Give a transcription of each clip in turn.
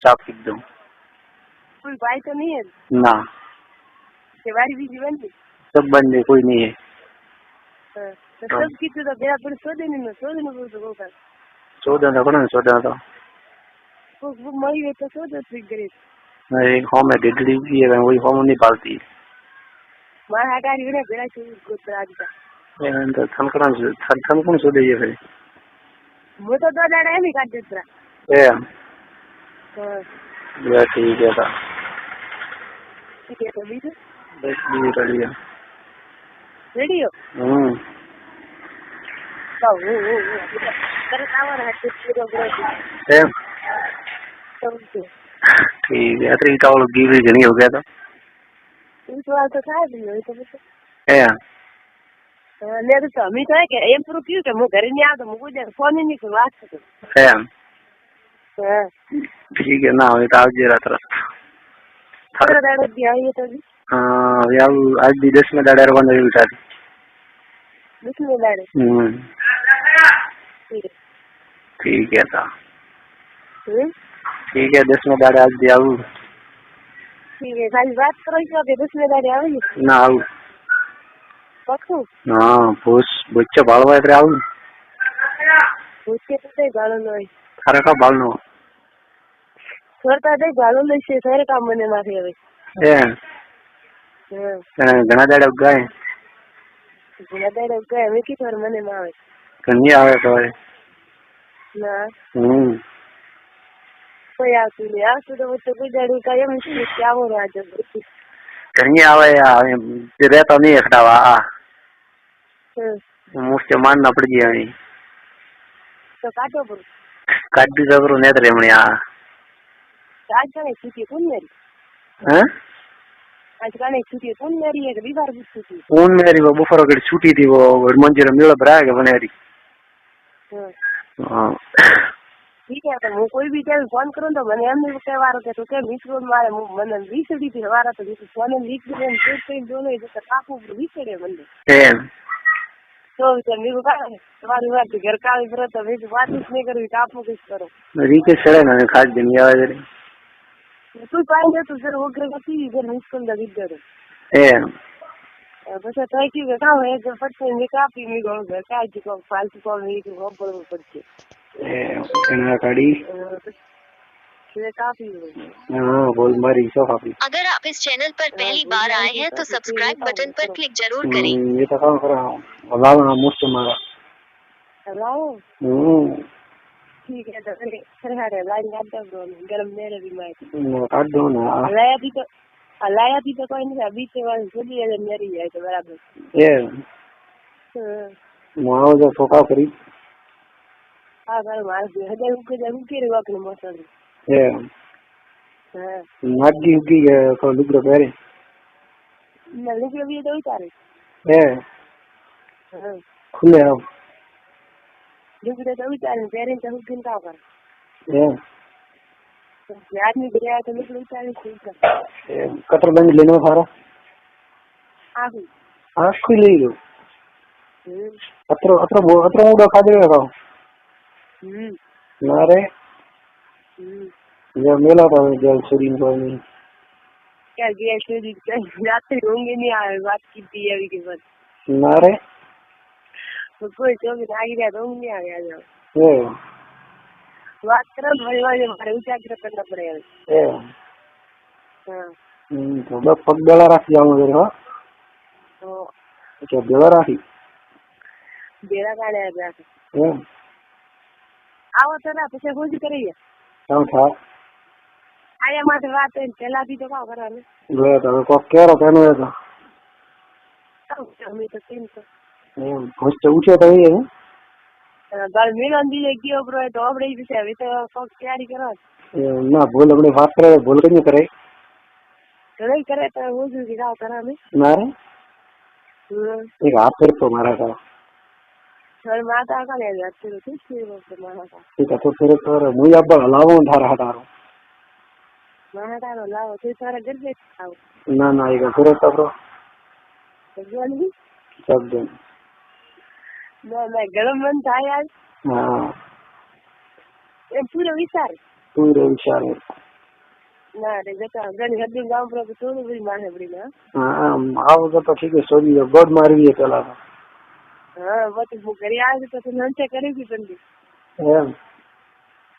चाप एकदम कोई भाई तो नहीं है? ना, सवारी भी जीवन में सब बंद है, कोई नहीं है। तो सब कितने तो बेरा पर सो देने बोल तो होगा। 14 कोण 14 वो मरी है तो सो दे ट्रिक करे। एक होम है डेडली भी है, वही होम नहीं पालती। मां हटारी ने बेरा से गोत्रा दिया। ये तो थन कौन सो दे ये फिर। वो तो 2 दाड़ा है नहीं काट देता। ए हां या ठीक है था। ठीक है तो भी तो बस भी कर लिया। रेडियो तो वो कर आवर है तो ग्रोथ ए तो ठीक है, तो इटा वाला गिव नहीं हो गया था। इस बार तो था भी तो ए ले तो हम तो है कि एम प्रो क्यों कि मैं घर नहीं आता, मुझे फोन ही नहीं कर बात कर। ए हां ठीक है ना, हो तो आज जरा तरह थोड़ा दाड़ा दिया ये तो भी हां यार आज भी 10 में दाड़ा रवाना है बेटा। बिस्मिल्लाह ठीक है था। हम्म ठीक है 10 में दाड़ा आज भी आऊ ठीक है खाली बात करो इसको के बिस्मिल्लाह आवे ना आऊ पक्को हां पुष बच्चा बालवा है आऊ उसके तो गालो नहीं थारा का बालनो छोरता दे गालो ले से सारे काम मने माथे आवे ए हां घना दाड़ा उगाए गुना दाड़ा के हमें की थोर मने में आवे कन्नी आवे तो है ना कोई आती नहीं आ तो कोई दाड़ी का ये मुश्किल क्या हो रहा है जब कन्नी आवे यार रे तो नहीं खटावा मुझसे मानना पड़ गया नहीं तो काटो पर काट दी जबरो नेत रे मणिया आज का नहीं छुट्टी कौन मेरी हैं आज का नहीं छुट्टी कौन मेरी है कभी बार छुट्टी कौन मेरी वो बुफर के छुट्टी थी वो मंजिल मिल भरा के बनेरी हां ठीक है तो मैं कोई भी टाइम फोन करूं तो मैंने हमने वो कहवारो के तो के मिस रोड मारे मन 20 दी थी हमारा तो जिस फोन लिख दे तो कहीं दोनों इधर काकू 20 दे मन ए तो मेरे को कहा तुम्हारी बात घर का इधर तो मैं बात नहीं करूं कापू किस करो रीके सड़े ना खास दुनिया वाले तू पाएंगे तो फिर वो करके सी इधर मुश्किल लगी दे ए बस तो कि का है जो पटसे में काफी में गो घर का जी को फालतू को में को बड़ो पड़ছে ए कन्या काड़ी ये काफी हां बोल मारी सो काफी। अगर आप इस चैनल पर पहली बार आए हैं तो सब्सक्राइब बटन पर क्लिक जरूर करें। ये तो काम कर रहा हूं अल्लाह ना मुझसे मारा हेलो ठीक है तो फिर हरे लाइन काट दो गरम मेरे भी मैं काट दो ना लाया थी तो कोई नहीं अभी से वाली चली है मेरी है तो बराबर ए माओ जो फोका करी हां कर मार दे हदे उके रे वक्त मौसम ए हां नागी उगी को लुगड़ो पहरे ना लुगड़ो भी तो उतारे ए हां खुले अब लुगड़ो तो उतारे पहरे तो हुकिन का कर ए आदमी गया तो लुगड़ो उतारे ठीक है कटर बंद लेनो सारा आगू आखी ले लो अत्र मुड़ा खा देगा का नारे जो मेला था जल शरीर को नहीं क्या गया शरीर रात होंगे नहीं आए बात की थी अभी के बाद नारे तो कोई तो भी आ गया तो नहीं आ गया जो ए बात करो भाई भाई हमारे ऊंचा करना पड़ेगा ए हां तो बस पग बेला राखी जाऊं मेरे हो तो क्या बेला राखी बेड़ा काढ़े आ गया ए आओ तो ना पीछे खोज करिए क्या था आया माथे बात है चला भी तो का करा ले ले तो को केरो कहनो है तो हमें तो तीन तो होश तो ऊंचे तो ही है बाल मिलन दी गयो ब्रो तो अपने पीछे अभी तो सब तैयारी करो ना बोल अपने बात करे बोल के नहीं करे नहीं करे तो वो जो गिरा करा में नारे एक हाथ फिर तो मारा था सर माता का ले जाते तो ठीक है वो मारा का ठीक है तो फिर तो मुझे अब हलावो धारा हटारो मारा का लाओ तो सारा घर पे आओ ना ये फिर तो ब्रो जल्दी सब दिन मैं गरम मन था यार हां ये पूरा विचार पूरे विचार ના રે જતા ઘણી હદી ગામ પર તો થોડું બધી માથે પડી હા આવું તો ઠીક છે સોરી ગોડ મારવી પેલા તો હા પછી હું ઘરે આવી તો તું નંચે કરી હતી તંદી એમ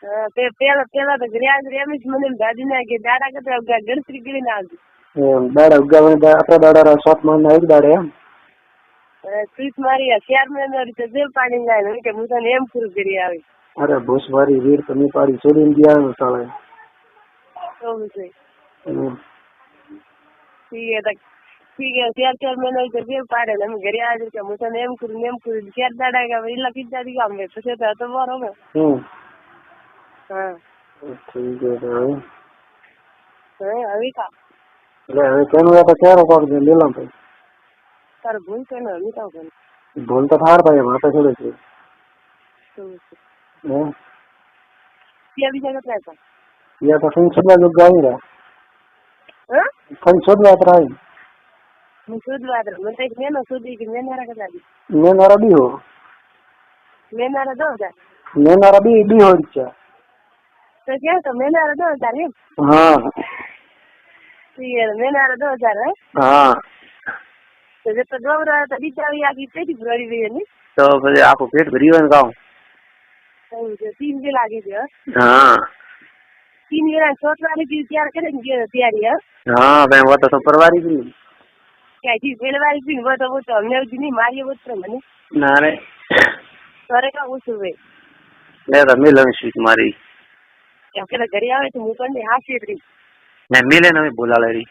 હા પેલા તો ઘરે આવી એમ જ મને દાદી ના કે દાડા કરતા ગણતરી કરીને આવજો એમ દાડા ઉગાવે આપણા દાડા શોખ માં એક દાડે એમ સ્વીટ મારી 4 મહિના રીતે જેલ પાણી જાય કે હું તને એમ પૂરું કરી આવી અરે ભૂસ મારી વીર તો નહીં પાડી છોડીને ગયા સાળે તો છે ઠીક છે 4 મહિના રીતે જેલ પાડે ને અમે ઘરે આવી કે હું તને એમ કરું 4 દાડા કે એલા પીધા દી ગામ પછી તો હતો મારો ને હા ઠીક છે હવે કા એટલે હવે કેનું તો ક્યારે કોક દે લેલા ભાઈ તારે ભૂલ કે ને હવે કાવ કરે ભૂલ તો થાર ભાઈ માથે છોડે છે ત્યાં બીજા કેટલા હતા યા તો કઈ છોડવા જો ગાવી રહ્યા કઈ છોડવા ત્રાઈ હું શોધવા હતો મને એક મેનો શોધી કે મેનારા કેટલા દી મેનારા બી હો મેનારા 2000 મેનારા બી હોય છે તો ક્યાં તો મેનારા 2000 એમ હા મેનારા 2000 હે હા તો જે તો ગૌરા તો બિચારી આખી પેટી ભરી ગઈ ને તો પછી આખું પેટ ભરી હોય ને ગાઉં 3 જે લાગી છે હા 3 વેળા છોકરાની કી તૈયાર કરીને ગયો તૈયારી હા ભાઈ वो तो परवारी भी क्या जी पहलवारी भी वो तो हमने नहीं मारी वो तो मैंने ना रे तोरे का उस हुए ले तो मिलन शीट मारी क्या के घरे आवे तो मुंह पर हाथ से मैं मिले ना मैं बोला ले रही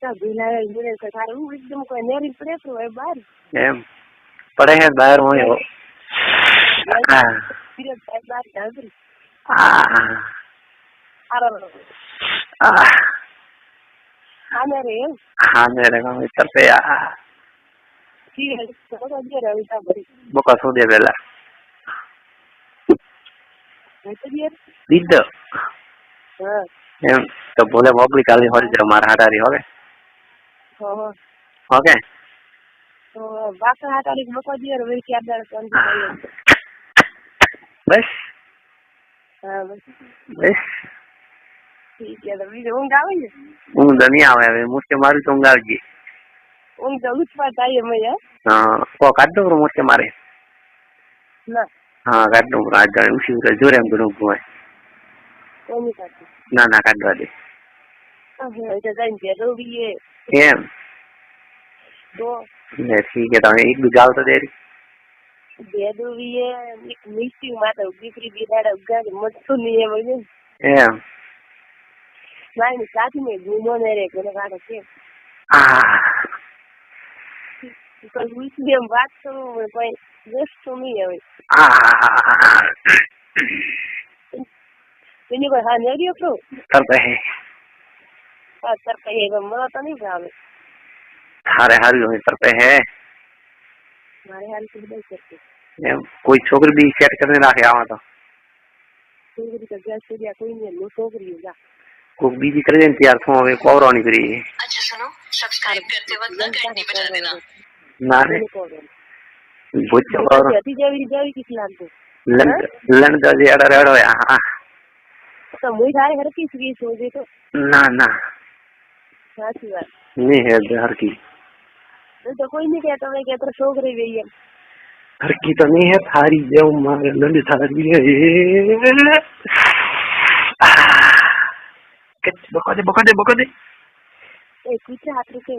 तो बिना मिले तो सारे वो एकदम कोई नेरी पड़े तो है बाहर एम पड़े हैं बाहर होए हो फिर बाहर जा फिर हाँ मेरे को इधर पे ठीक है तो अभी रविता भरी बोका सो दे बेला दीद हां एम तो बोले पब्लिक आली होरी जरा मार हाटारी होगे हां ओके तो बाका हाटारी बोका दियर वे क्या दर कौन बस हां बस ठीक है तो बीजे ऊँग आवे ने ऊँग तो नहीं आवे मुझसे मारी तो ऊँग आवेगी ऊँग तो उठ पाता है मैं हाँ वो काट दो मुझसे मारे ना हाँ काट दो आज जाने उसी उधर जोरे हम दोनों घुमाए कोई नहीं काटती ना ना काट दो दे अच्छा जाइन पे तो भी ये एम दो ने ठीक है तो एक भी गाल तो दे रही दे दो भी ये एक मिस्टी माता बिक्री बिदाड़ा उगा मत नहीं है मुझे एम नहीं साथ में घूमो मेरे को लगा के तो इसलिए हम बात करूँ कोई व्यस्त तो नहीं है इन्हीं को हाँ नहीं दियो तो करते हैं करते हैं तो मरा तो नहीं भावे हारे हारी होने करते हैं हमारे हाल से नहीं करते कोई छोकरी भी सेट करने रखे आवा तो छोकरी का गैस से दिया कोई नहीं लो छोकरी होगा कोई बीजी कर दें तैयार थो हमें कौर आनी करी अच्छा सुनो सब्सक्राइब करते वक्त ना घंटी बजा देना ना रे बुच्चो और अति जावी किस लाग दो लन का जे अड़ा रेड़ो है हां तो मुई थारे हर की सीरीज हो जे तो ना ना साची बात नहीं है हर की तो कोई नहीं कहता मैं कहता छोकरी गई है हर की तो नहीं है थारी जो मारे लंडी थारी है बका दे ए कुछ हाथ रुके